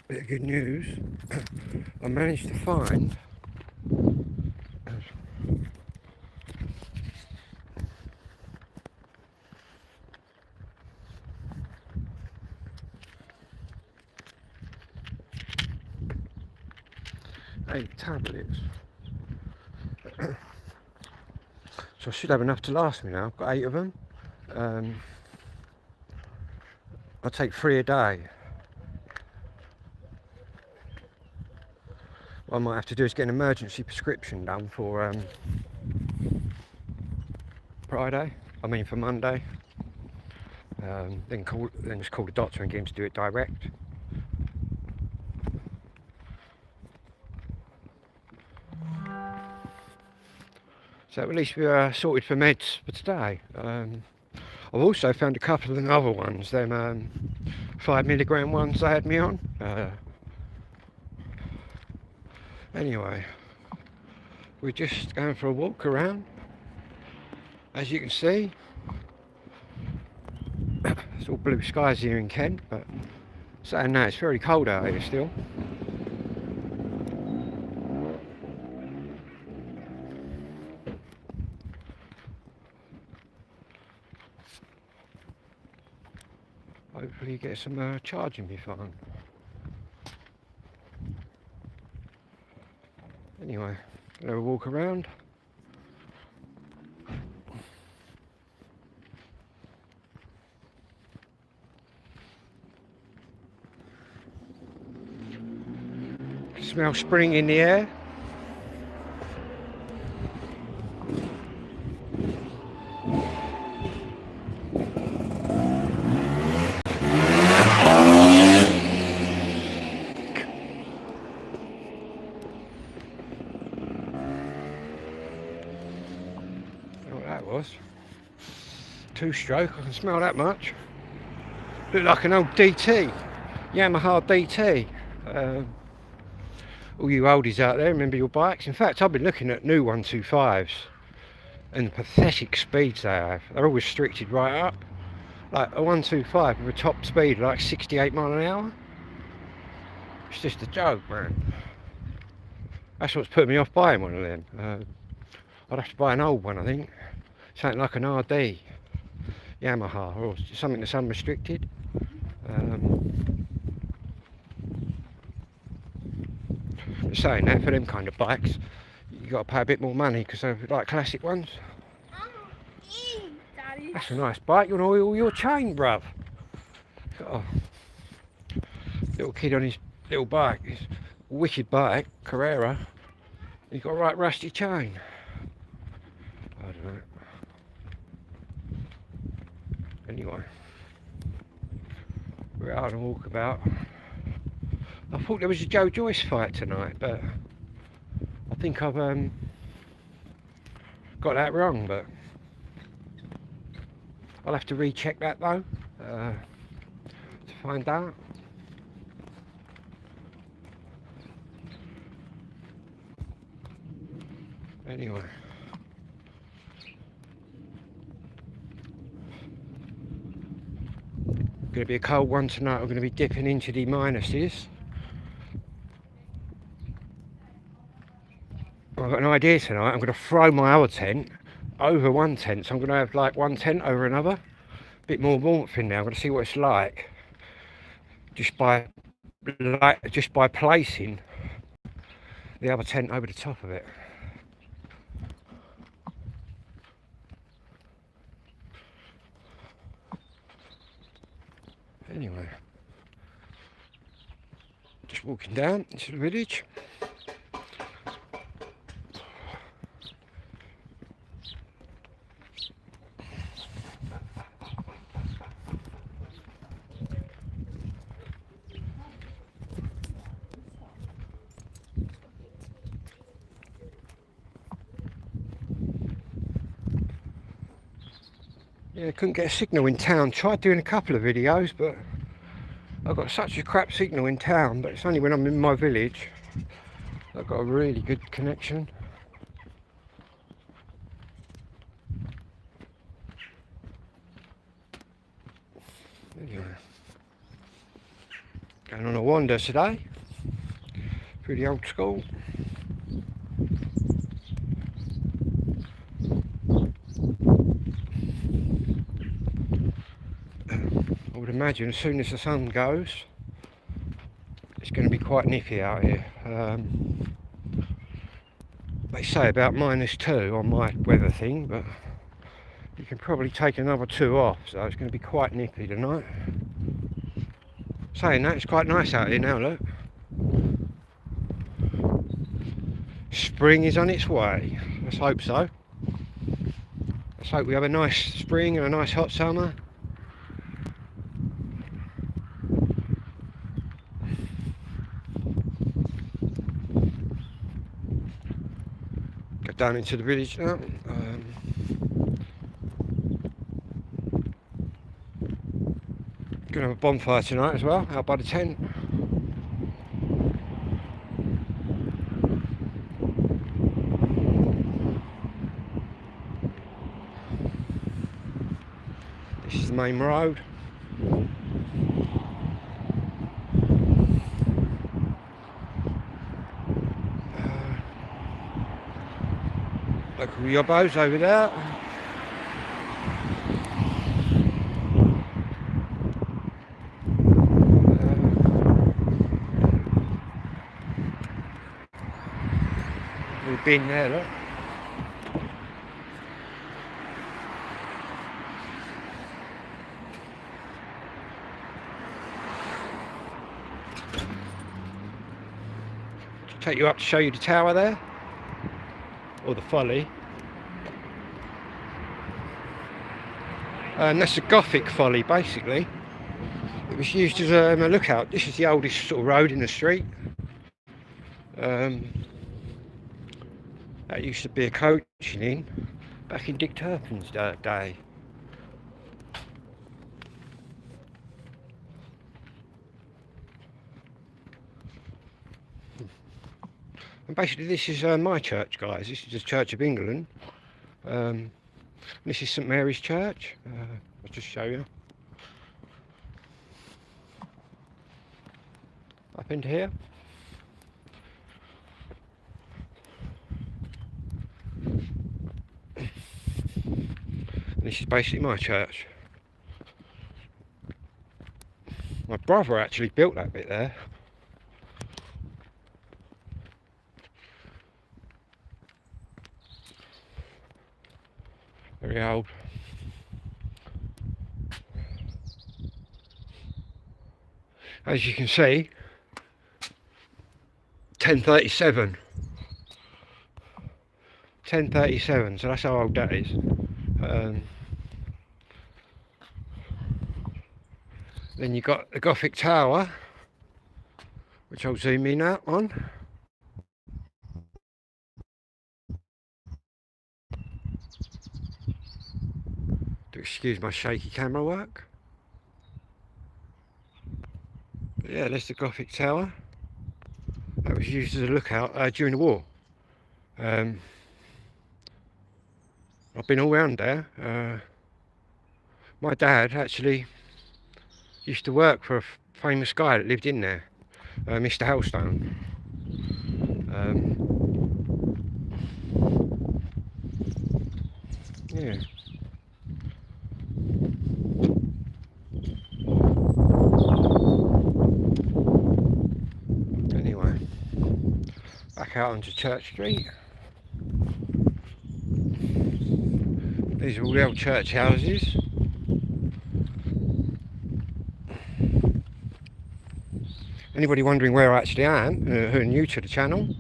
Bit of good news. I managed to find eight tablets. So I should have enough to last me now. I've got 8 of them. I take 3 a day. What I might have to do is get an emergency prescription done for Friday. I mean for Monday. Then just call the doctor and get him to do it direct. So at least we're sorted for meds for today. I've also found a couple of the other ones, them 5mg ones they had me on. Anyway, we're just going for a walk around. As you can see, it's all blue skies here in Kent, but saying that, it's very cold out here still. Hopefully you get some charging my phone. Anyway, gonna have a walk around. Smell spring in the air. What that was. 2-stroke, I can smell that much. Look like an old DT, Yamaha DT. All you oldies out there, remember your bikes? In fact, I've been looking at new 125s and the pathetic speeds they have. They're all restricted right up. Like a 125 with a top speed like 68 mile an hour. It's just a joke, man. That's what's put me off buying one of them. I'd have to buy an old one, I think. Something like an RD Yamaha or something that's unrestricted. Saying that, for them kind of bikes, you got to pay a bit more money because they're like classic ones. That's a nice bike. You want to oil your chain, bruv. Got a little kid on his little bike. His wicked bike, Carrera. He's got a right rusty chain. I don't know. Anyway, we're out on a walkabout. I thought there was a Joe Joyce fight tonight, but I think I've got that wrong. But I'll have to recheck that though to find out. Anyway, going to be a cold one tonight. I'm going to be dipping into the minuses. I've got an idea tonight. I'm going to throw my other tent over one tent, so I'm going to have like one tent over another. A bit more warmth in there. I'm going to see what it's like just by placing the other tent over the top of it. Anyway, just walking down into the village. Yeah, couldn't get a signal in town. Tried doing a couple of videos, but I've got such a crap signal in town, but it's only when I'm in my village I've got a really good connection. Anyway, Going on a wander today through the old school. I would imagine as soon as the sun goes, it's going to be quite nippy out here. They say about -2 on my weather thing, but you can probably take another 2 off, so it's going to be quite nippy tonight. Saying that, it's quite nice out here now, look. Spring is on its way. Let's hope so. Let's hope we have a nice spring and a nice hot summer. Go down into the village now. Gonna have a bonfire tonight as well, out by the tent. This is the main road. Local yobbos over there. We've been there, look. Take you up to show you the tower there, or the folly. And that's a Gothic folly, basically. It was used as a lookout. This is the oldest sort of road in the street. That used to be a coaching inn back in Dick Turpin's day. And basically this is my church, guys. This is the Church of England. This is St Mary's Church. I'll just show you. Up into here. This is basically my church. My brother actually built that bit there. Very old. As you can see, 1037. 1037, so that's how old that is. Then you've got the Gothic Tower, which I'll zoom in out on. To excuse my shaky camera work. But yeah, there's the Gothic Tower. That was used as a lookout during the war. I've been all around there. My dad actually used to work for a famous guy that lived in there, Mr. Hellstone. Yeah. Anyway, back out onto Church Street. These are all the old church houses. Anybody wondering where I actually am, who are new to the channel,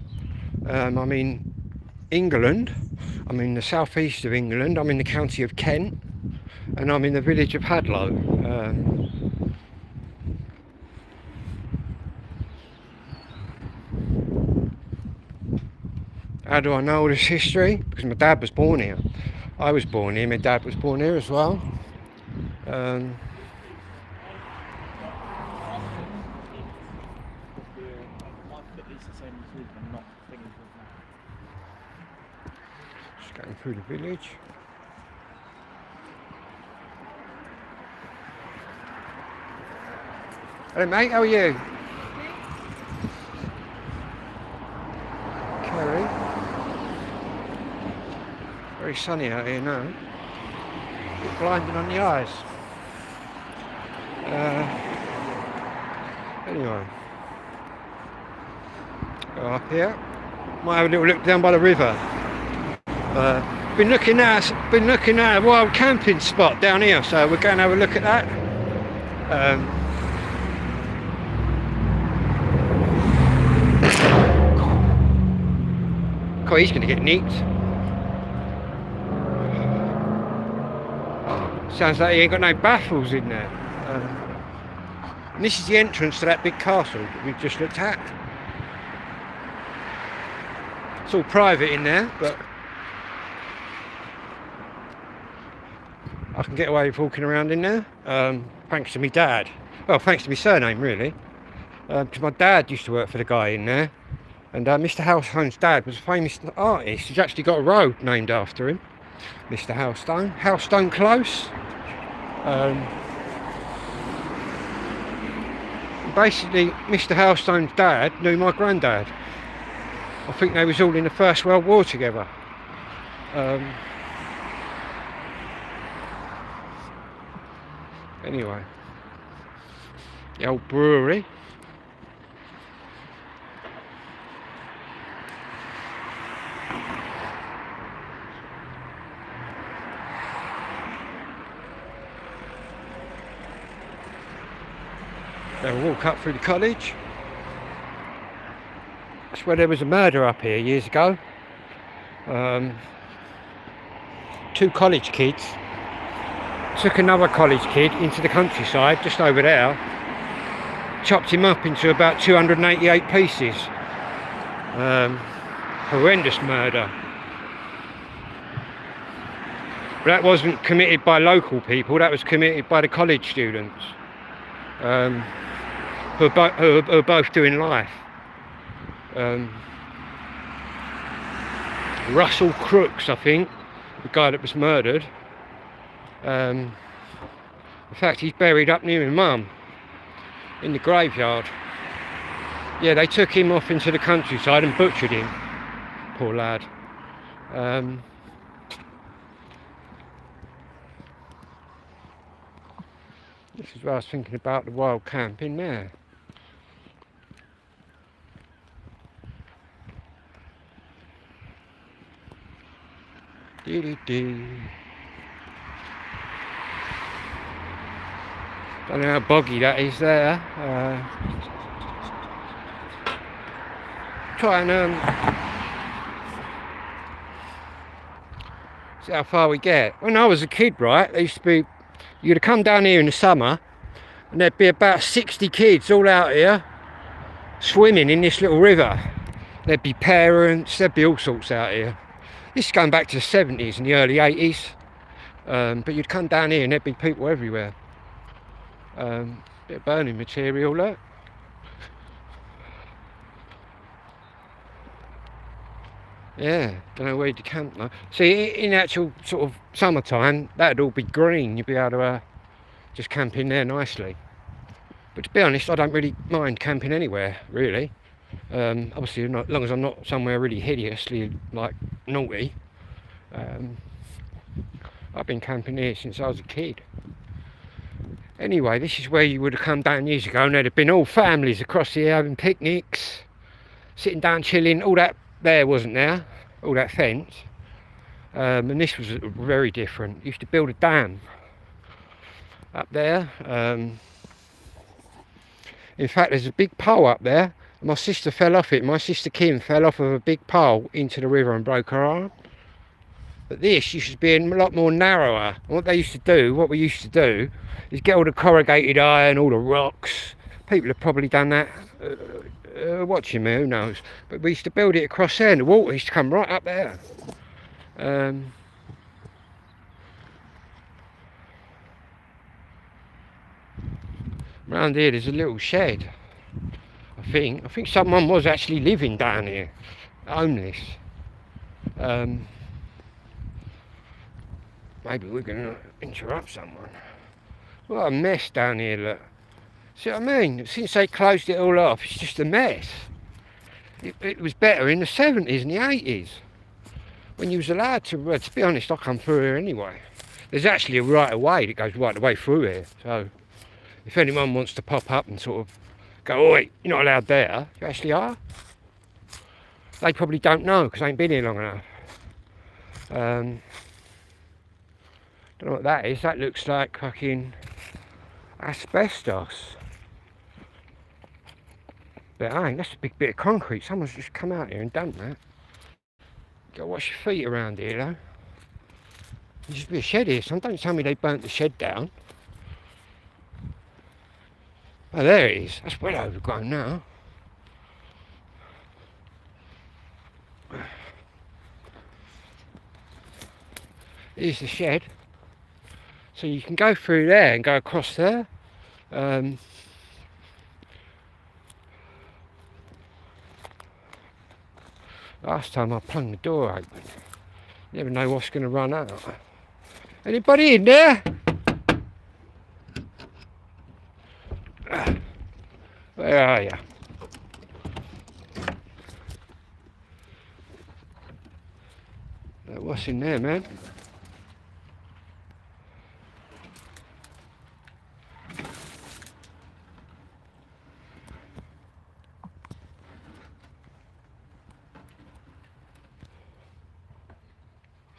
I'm in England. I'm in the southeast of England. I'm in the county of Kent, and I'm in the village of Hadlow. How do I know all this history? Because my dad was born here. I was born here, my dad was born here as well. Just going through the village. Hello mate, how are you? Very sunny out here now. A bit blinding on the eyes. Anyway, go up here. Might have a little look down by the river. Been looking at a wild camping spot down here, so we're going to have a look at that. God, he's going to get nicked. Sounds like he ain't got no baffles in there. And this is the entrance to that big castle that we've just looked at. It's all private in there, but I can get away with walking around in there, thanks to my dad. Well, thanks to my surname, really. Because my dad used to work for the guy in there. And Mr. Housestone's dad was a famous artist. He's actually got a road named after him. Mr. Housestone. Housestone Close. Basically, Mr. Housestone's dad knew my granddad. I think they was all in the First World War together. Anyway, the old brewery. They'll walk up through the college. That's where there was a murder up here years ago. 2 college kids took another college kid into the countryside just over there, chopped him up into about 288 pieces. Horrendous murder. But that wasn't committed by local people, that was committed by the college students, who are both doing life. Russell Crooks, I think, the guy that was murdered. In fact, he's buried up near my mum in the graveyard. Yeah, they took him off into the countryside and butchered him. Poor lad. This is what I was thinking about, the wild camping there. Don't know how boggy that is there. Try and see how far we get. When I was a kid, right, there used to be, you'd come down here in the summer and there'd be about 60 kids all out here swimming in this little river. There'd be parents, there'd be all sorts out here. This is going back to the 70s and the early 80s. But you'd come down here and there'd be people everywhere. Bit of burning material, look. Yeah, don't know where to camp though. See, in actual sort of summertime, that'd all be green. You'd be able to just camp in there nicely. But to be honest, I don't really mind camping anywhere, really. Obviously, not, as long as I'm not somewhere really hideously, like, naughty. I've been camping here since I was a kid. Anyway, this is where you would have come down years ago and there'd have been all families across here having picnics, sitting down chilling. All that there wasn't there, all that fence. And this was very different. Used to build a dam up there. In fact, there's a big pole up there. My sister fell off it. My sister Kim fell off of a big pole into the river and broke her arm. But this used to be a lot more narrower. And what they used to do, what we used to do, is get all the corrugated iron, all the rocks. People have probably done that watching me, who knows. But we used to build it across there and the water used to come right up there. Around here there's a little shed. I think someone was actually living down here, homeless. Maybe we're going to interrupt someone. What a mess down here, look. See what I mean? Since they closed it all off, it's just a mess. It was better in the 70s and the 80s. when you was allowed to be honest, I come through here anyway. There's actually a right of way that goes right the way through here. So if anyone wants to pop up and sort of go, oh wait, you're not allowed there, you actually are. They probably don't know because they ain't been here long enough. Don't know what that is. That looks like fucking asbestos. But ain't, that's a big bit of concrete. Someone's just come out here and done that. Gotta wash your feet around here though. There used to be a shed here. Some don't tell me they burnt the shed down. Oh, there it is. That's well overgrown now. Here's the shed. So you can go through there and go across there. Last time I plunged the door open. You never know what's going to run out. Anybody in there? Where are you? What's in there, man?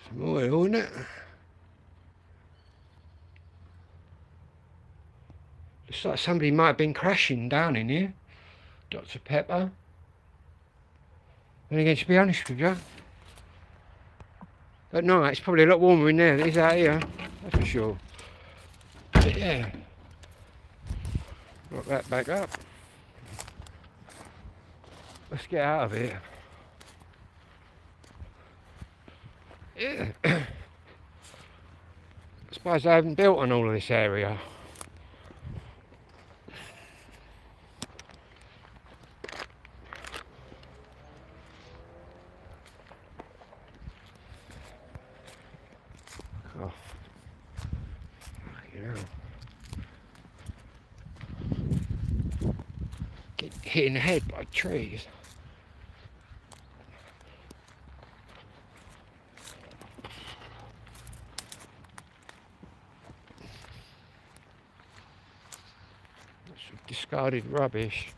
Some oil, isn't it? Looks like somebody might have been crashing down in here. Dr. Pepper. And again, to be honest with you, at night it's probably a lot warmer in there than it is out here, that's for sure. But yeah, lock that back up. Let's get out of here. Yeah. I suppose they haven't built on all of this area. Oh. You know. Get hit in the head by trees. Discarded rubbish.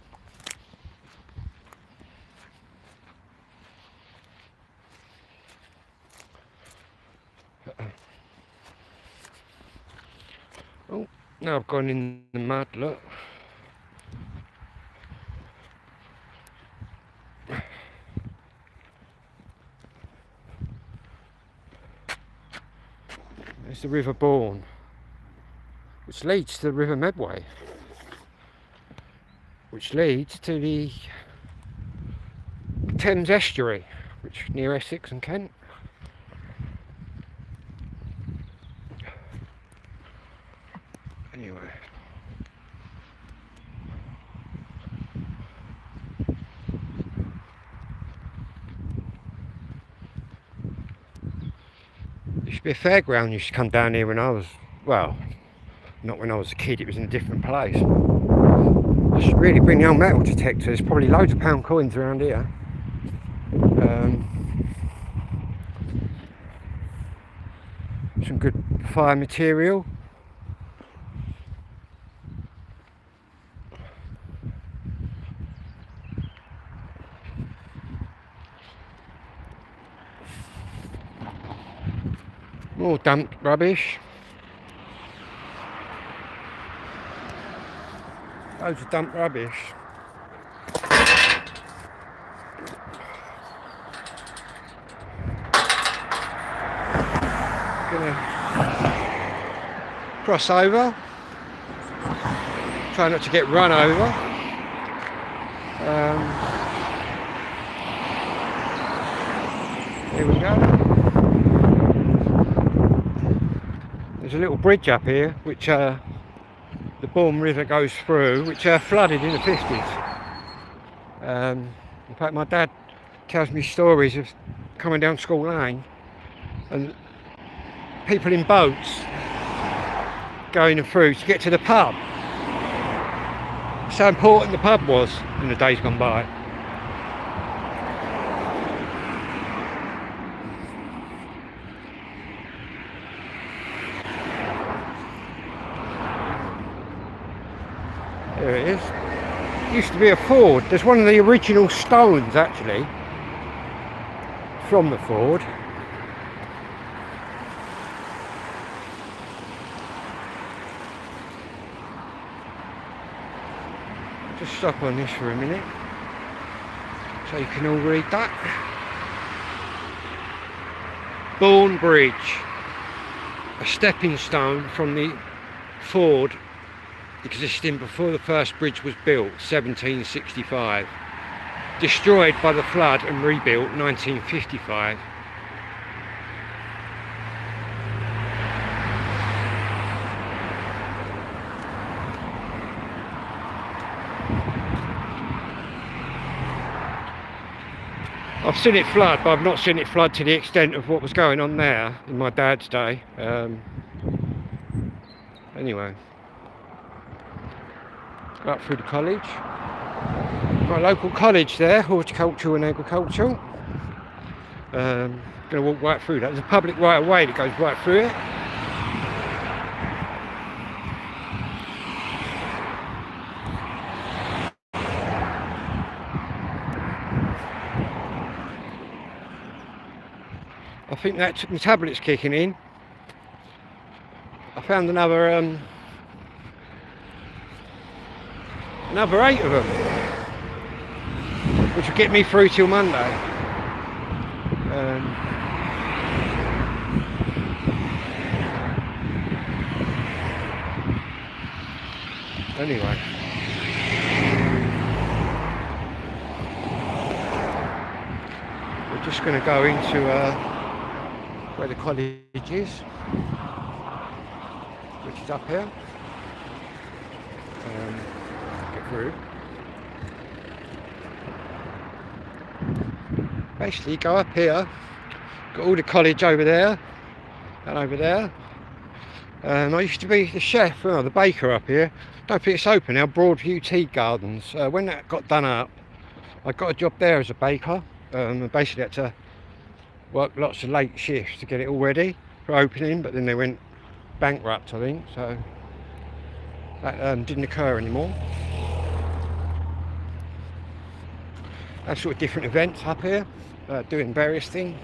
Oh, now I've gone in the mud, look. There's the River Bourne, which leads to the River Medway, which leads to the Thames estuary, which is near Essex and Kent. Anyway, there used to be a fairground used to come down here when I was, well, not when I was a kid, it was in a different place. I should really bring the old metal detector. There's probably loads of pound coins around here. Some good fire material. More dumped rubbish. Loads of dumped rubbish. Gonna cross over. Try not to get run over. Here we go. There's a little bridge up here which the Bourne River goes through, which flooded in the 50s. In fact, my dad tells me stories of coming down School Lane and people in boats going through to get to the pub. So important the pub was in the days gone by. There it is. Used to be a ford. There's one of the original stones actually from the ford. Just stop on this for a minute so you can all read that. Bourne Bridge, a stepping stone from the ford existing before the first bridge was built, 1765. Destroyed by the flood and rebuilt 1955. I've seen it flood, but I've not seen it flood to the extent of what was going on there in my dad's day. Anyway, go up through the college. Got a local college there, horticultural and agricultural. Going to walk right through that. There's a public right of way that goes right through it. I think that took my tablets kicking in. I found another 8 of them, which will get me through till Monday. Anyway, we're just going to go into where the college is, which is up here. Get through. Basically, go up here. Got all the college over there and over there. I used to be the chef, the baker up here. Don't think it's open now. Broadview Tea Gardens. When that got done up, I got a job there as a baker. I basically had to work lots of late shifts to get it all ready for opening, but then they went bankrupt, I think, so that didn't occur anymore. And sort of different events up here, doing various things.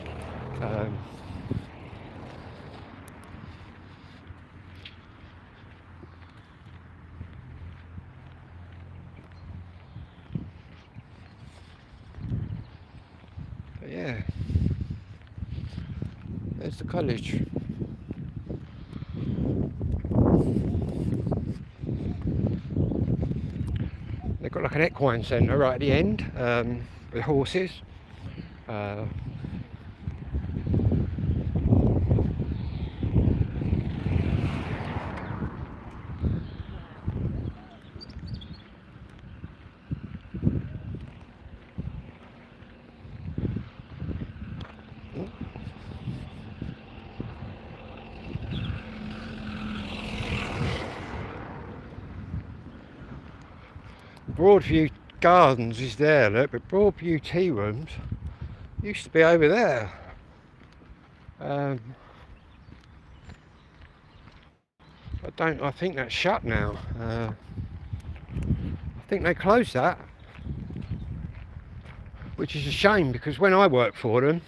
But yeah, there's the college. They've got like an equine centre right at the end, with horses. Broadview Gardens is there, look, but Broadview Tea Rooms used to be over there. I think that's shut now. I think they closed that, which is a shame, because when I worked for them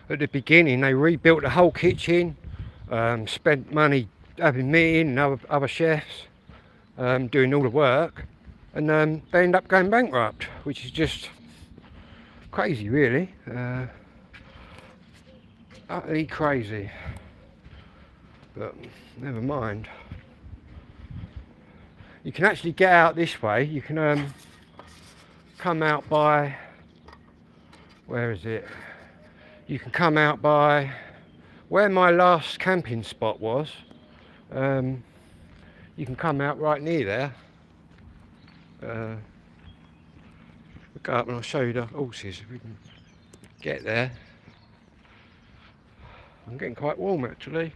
at the beginning, they rebuilt the whole kitchen, spent money having me and other chefs doing all the work, and they end up going bankrupt, which is just crazy, really. Utterly crazy. But never mind. You can actually get out this way. You can come out by, where is it? You can come out by where my last camping spot was. You can come out right near there. We'll go up and I'll show you the horses if we can get there. I'm getting quite warm actually.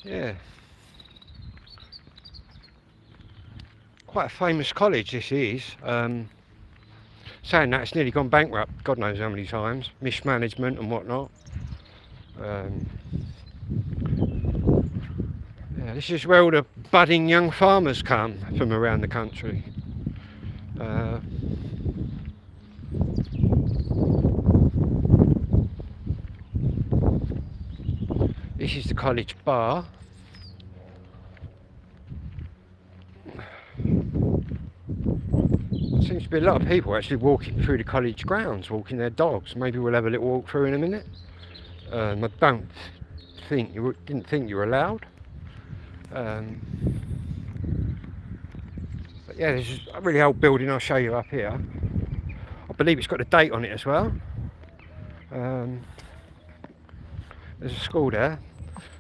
Yeah, quite a famous college this is. Saying that, it's nearly gone bankrupt, God knows how many times, mismanagement and whatnot. Yeah, this is where all the budding young farmers come from around the country. This is the college bar. Seems to be a lot of people actually walking through the college grounds, walking their dogs. Maybe we'll have a little walk through in a minute. I didn't think you were allowed. But yeah, this is a really old building. I'll show you up here. I believe it's got a date on it as well. There's a school there.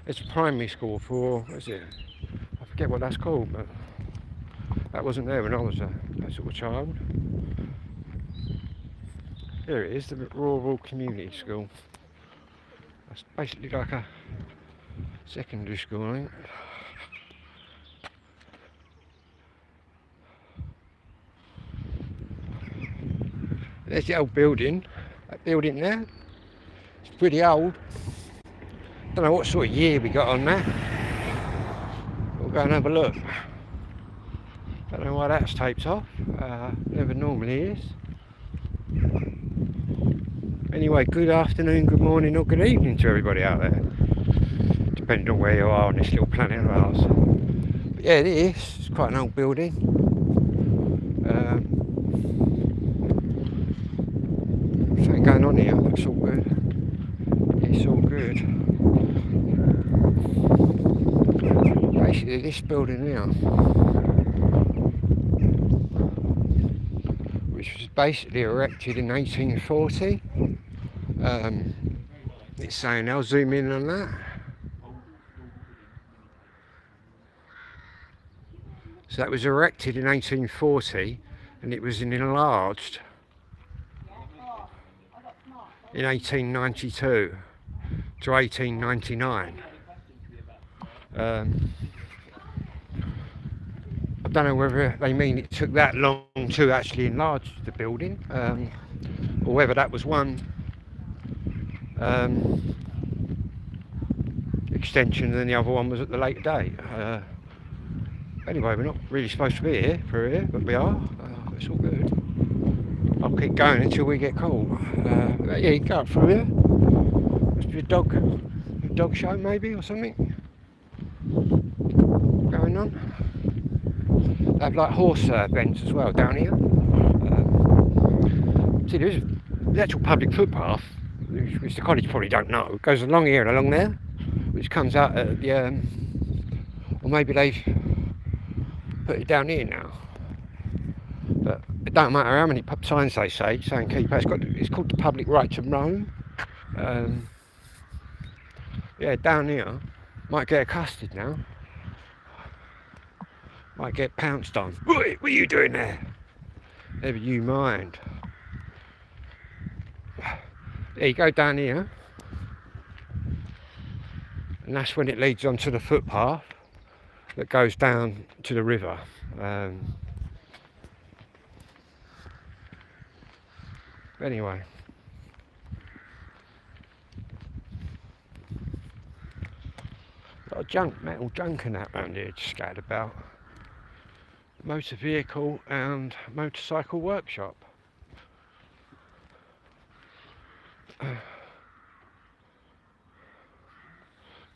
It's a primary school for, what is it? I forget what that's called, but that wasn't there when I was a sort of child. Here it is, the Rural Community School. That's basically like a secondary school, I think. There's the old building. That building there. It's pretty old. Don't know what sort of year we got on that. We'll go and have a look. Don't know why that's taped off. Never normally is. Anyway, good afternoon, good morning or good evening to everybody out there. Depending on where you are on this little planet of ours. But yeah, it is. It's quite an old building. Something going on here. Looks all good. It's all good. Basically, this building here, which was basically erected in 1840. It's saying, I'll zoom in on that. So that was erected in 1840 and it was enlarged in 1892 to 1899. I don't know whether they mean it took that long to actually enlarge the building, or whether that was one extension and then the other one was at the later date. Anyway, we're not really supposed to be here, but we are. It's all good. I'll keep going until we get called. Yeah, you can go up through here. Must be a dog show maybe or something going on. They have like horse events as well down here. See, there's the actual public footpath, which the college probably don't know. It goes along here and along there, which comes out at the, or maybe they've put it down here now. But it don't matter how many signs they say, saying keep out. It's called the public right to roam. Yeah, down here, might get accosted now. Might get pounced on. What are you doing there? Never you mind. There you go down here. And that's when it leads onto the footpath that goes down to the river. Anyway. A lot of junk, metal junk and that around here just scattered about. Motor vehicle and motorcycle workshop.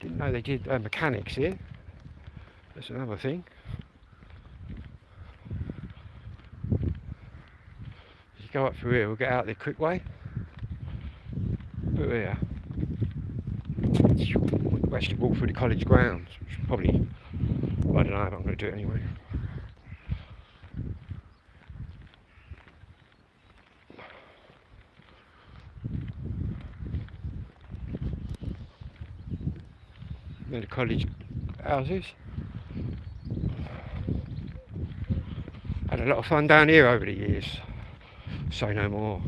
Didn't know they did mechanics here. That's another thing. If you go up through here, we'll get out the quick way. Through here. We'll actually walk through the college grounds, which probably, well, I don't know, but I'm going to do it anyway. The college houses. Had a lot of fun down here over the years. Say no more.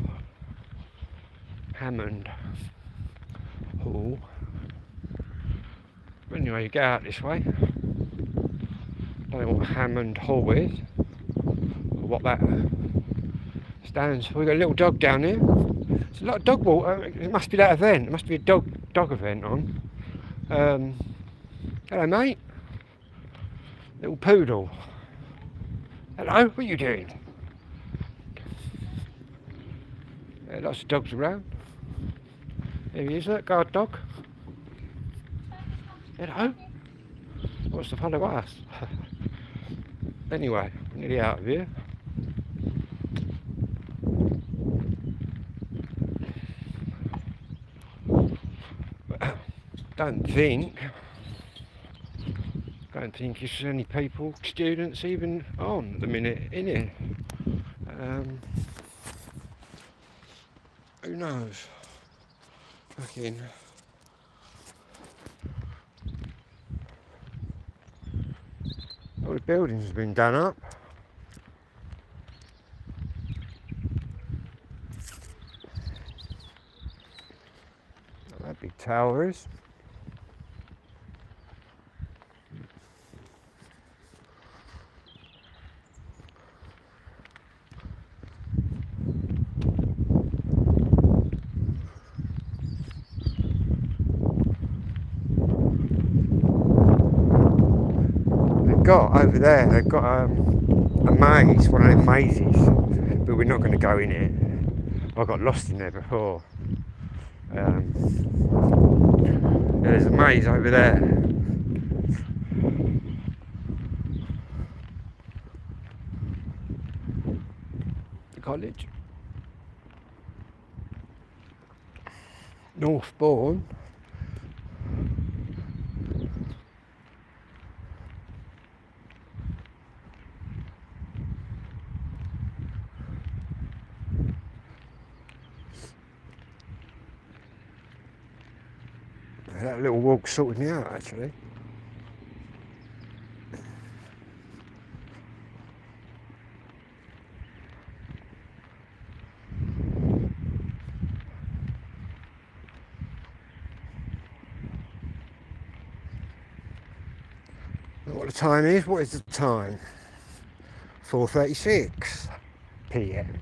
Hammond Hall. But anyway, you get out this way. Don't know what Hammond Hall is, or what that Stands. We've got a little dog down here. It's a lot of dog water. It must be that event. It must be a dog event on. Hello, mate. Little poodle. Hello, what are you doing? Lots of dogs around. There he is, look, guard dog. Hello. What's the fun of us? Anyway, nearly out of here. Don't think there's any people, students even on at the minute in here. Who knows? Fucking all the buildings have been done up. That big tower is. Got over there, they've got a maze, one of them mazes, but we're not going to go in it. I got lost in there before. There's a maze over there. The college. Northbourne. That little walk sorted me out, actually. What the time is? What is the time? 4:36 p.m.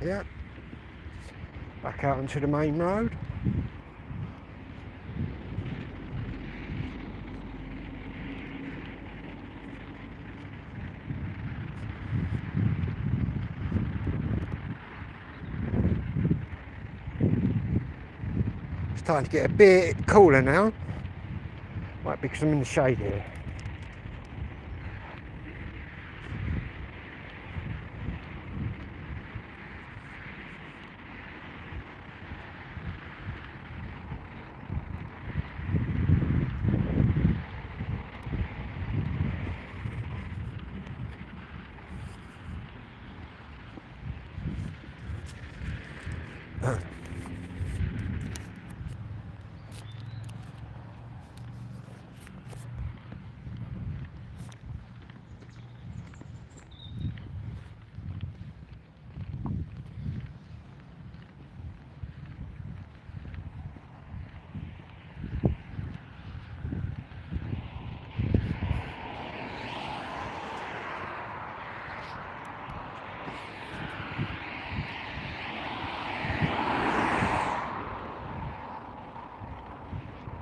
Yeah, back out onto the main road. It's starting to get a bit cooler now. Might be because I'm in the shade here.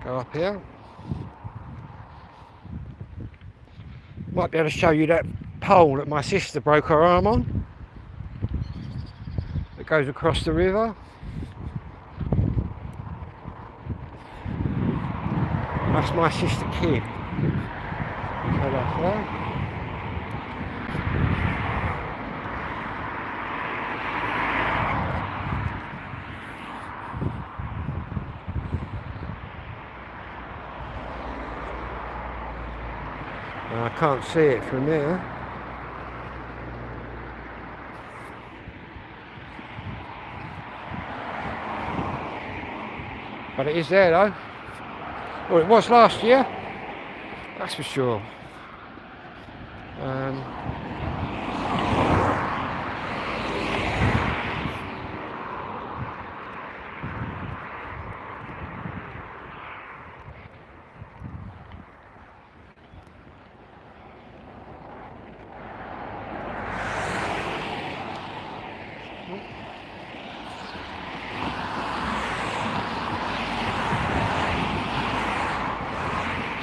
Go up here. Might be able to show you that pole that my sister broke her arm on. It goes across the river. That's my sister Kim. Fell off there. I can't see it from there. But it is there though. Well, it was last year, that's for sure.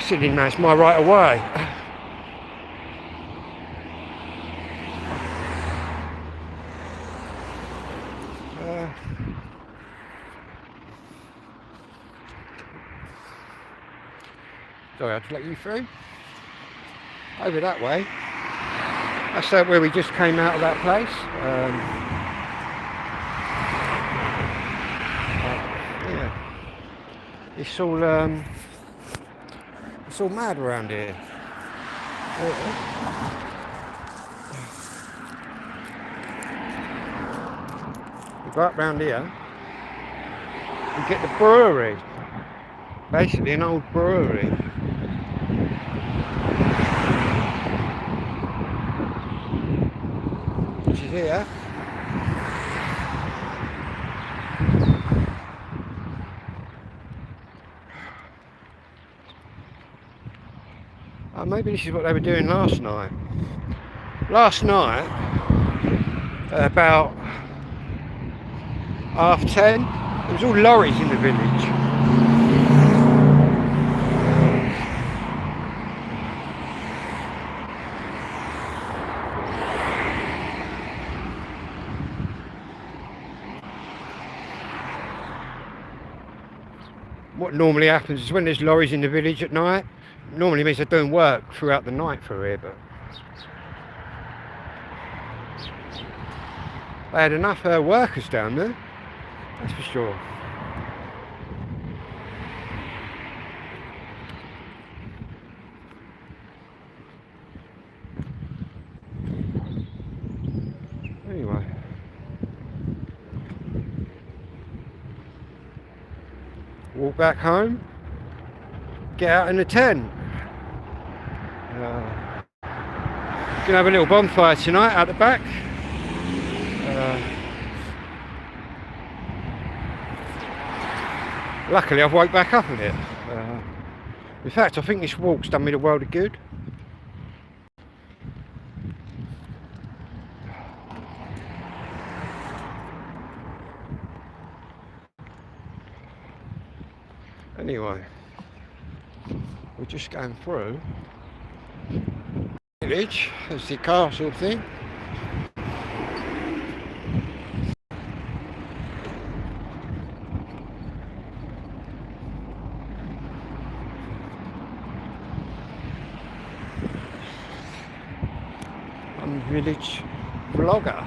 Considering that's my right of way. Sorry, I'll just let you through. Over that way. That's where we just came out of that place. Yeah. It's all mad around here. We go up round here. We get the brewery. Basically an old brewery. Which is here. Oh, maybe this is what they were doing last night. Last night, about 10:30, there was all lorries in the village. What normally happens is when there's lorries in the village at night, normally means they're doing work throughout the night through here, but they had enough workers down there, that's for sure. Anyway. Walk back home, get out in the tent. Gonna have a little bonfire tonight out the back. Luckily I've woke back up a bit. In fact, I think this walk's done me the world of good. Anyway, we're just going through the village. There's the castle thing. I'm a village vlogger.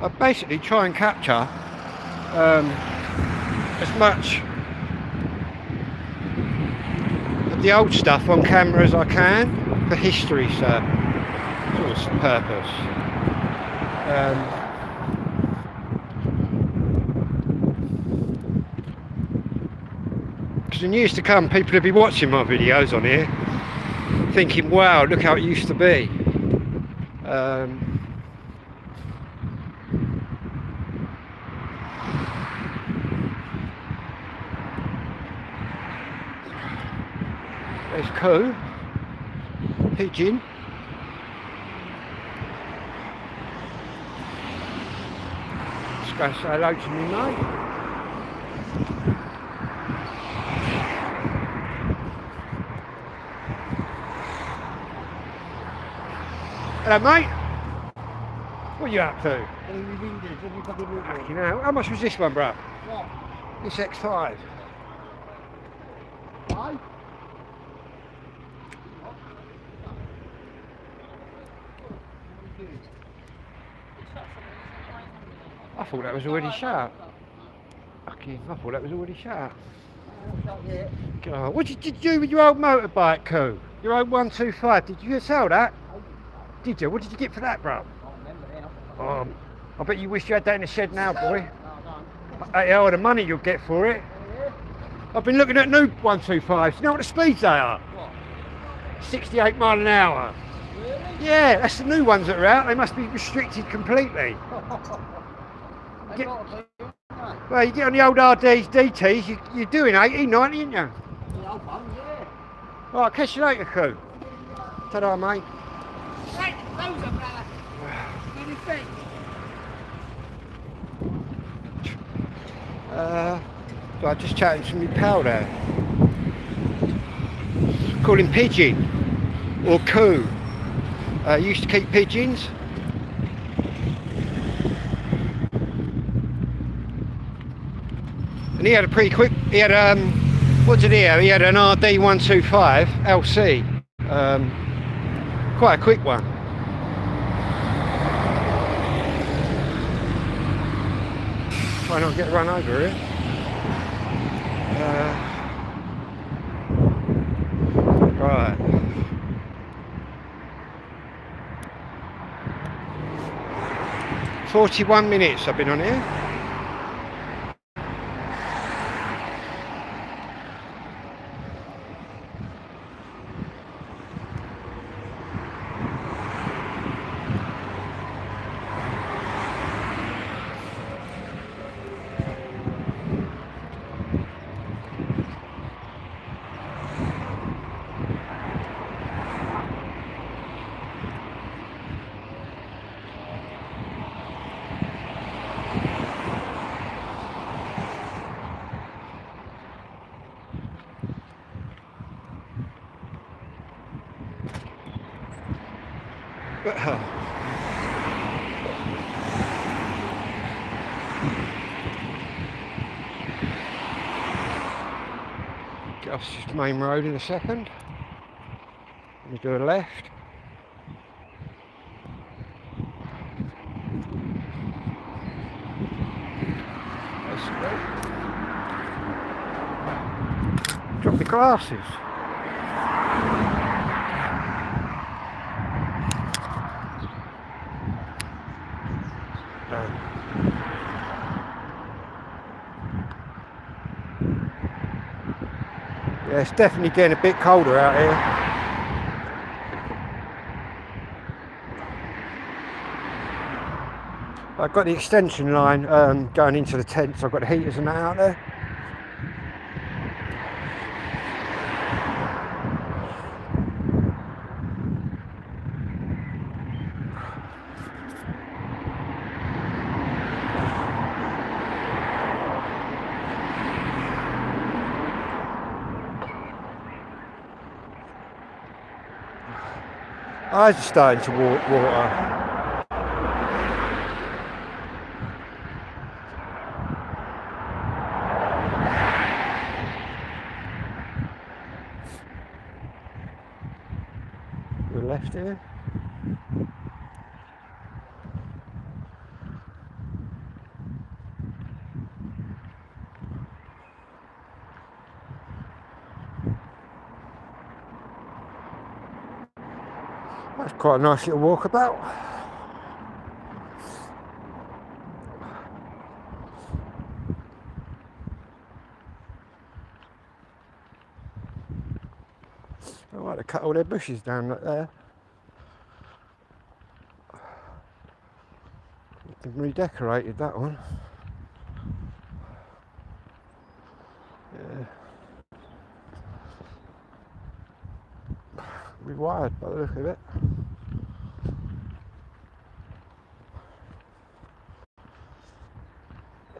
I basically try and capture as much of the old stuff on camera as I can for history's sort of purpose. Because in years to come, people will be watching my videos on here, thinking, "Wow, look how it used to be." There's Coo, pigeon. Just go say hello to me, mate. Hello, mate. What are you up to? You know, how much was this one, bro? What? This X5. Why? I thought that was already shut. Okay, I thought that was already shut. God, what did you do with your old motorbike, Coo? Your old 125? Did you sell that? Did you? What did you get for that, bro? I bet you wish you had that in the shed now, boy. All the money you'll get for it. I've been looking at new 125s. You know what the speeds they are? 68 mile an hour. Yeah, that's the new ones that are out. They must be restricted completely. Well, you get on the old RDs, DTs, you're doing 80, 90, aren't you? Right, catch you later, Coo. Ta-da, mate. So I just chatting to my pal there. Call him Pigeon or Coo. Used to keep pigeons. And he had a pretty quick, he had what did he have? He had an RD125 LC. Quite a quick one. Try not to get run over here. Right. "41 minutes I've been on here. Get off the main road in a second. Let me do a left. Drop my glasses. Yeah, it's definitely getting a bit colder out here. I've got the extension line going into the tent, so I've got the heaters and that out there. Eyes are starting to water. To the left here. That's quite a nice little walkabout. I like to cut all their bushes down right there. Been redecorated, that one. Yeah. Rewired by the look of it.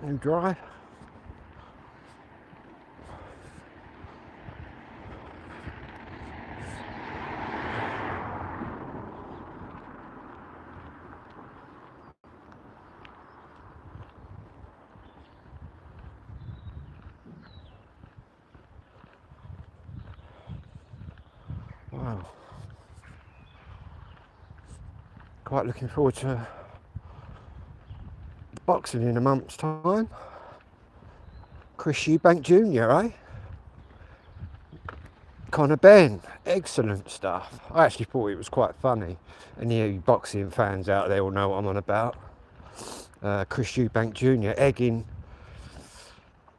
New drive. Wow. Quite looking forward to boxing in a month's time. Chris Eubank Jr., eh? Conor Benn, excellent stuff. I actually thought it was quite funny. And you boxing fans out there will know what I'm on about. Chris Eubank Jr. egging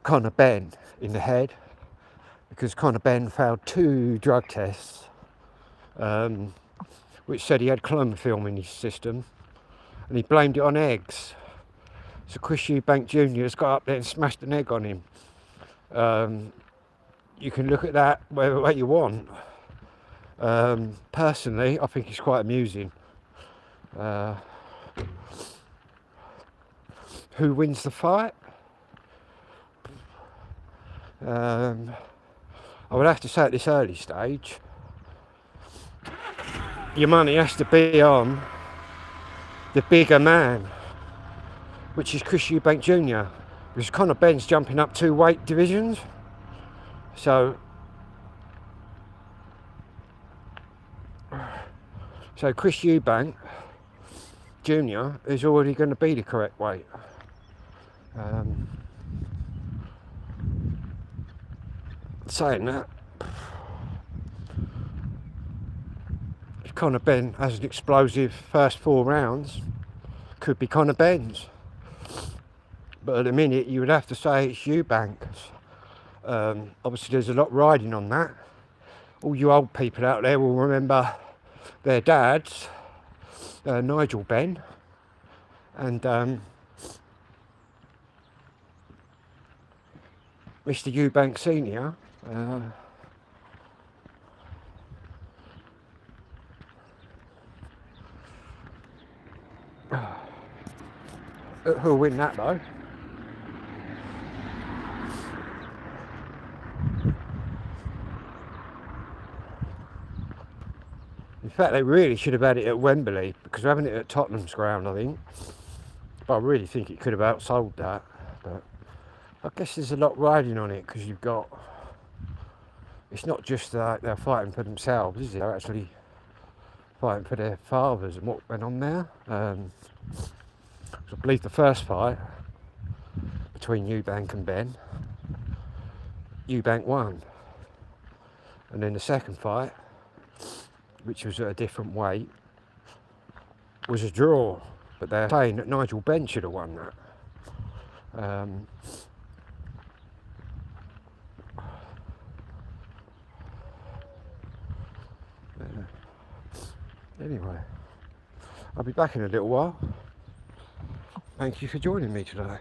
Conor Benn in the head because Conor Benn failed 2 drug tests, which said he had clomifene in his system, and he blamed it on eggs. So Chris Eubank Jr. has got up there and smashed an egg on him. You can look at that whatever way you want. Personally, I think it's quite amusing. Who wins the fight? I would have to say at this early stage, your money has to be on the bigger man, which is Chris Eubank Jr. Because Conor Benn's jumping up 2 weight divisions. So Chris Eubank Jr. is already going to be the correct weight. Saying that, if Conor Benn has an explosive first 4 rounds, could be Conor Benn's. But at the minute, you would have to say it's Eubank's. Obviously, there's a lot riding on that. All you old people out there will remember their dads, Nigel Benn, and Mr. Eubank Senior. Who'll win that though? In fact, they really should have had it at Wembley, because we're having it at Tottenham's ground, I think. But I really think it could have outsold that. But I guess there's a lot riding on it, because you've got... It's not just like they're fighting for themselves, is it? They're actually fighting for their fathers and what went on there. I believe the first fight between Eubank and Benn, Eubank won. And then the second fight, which was at a different weight, was a draw. But they're saying that Nigel Benn should have won that. Anyway, I'll be back in a little while. Thank you for joining me today.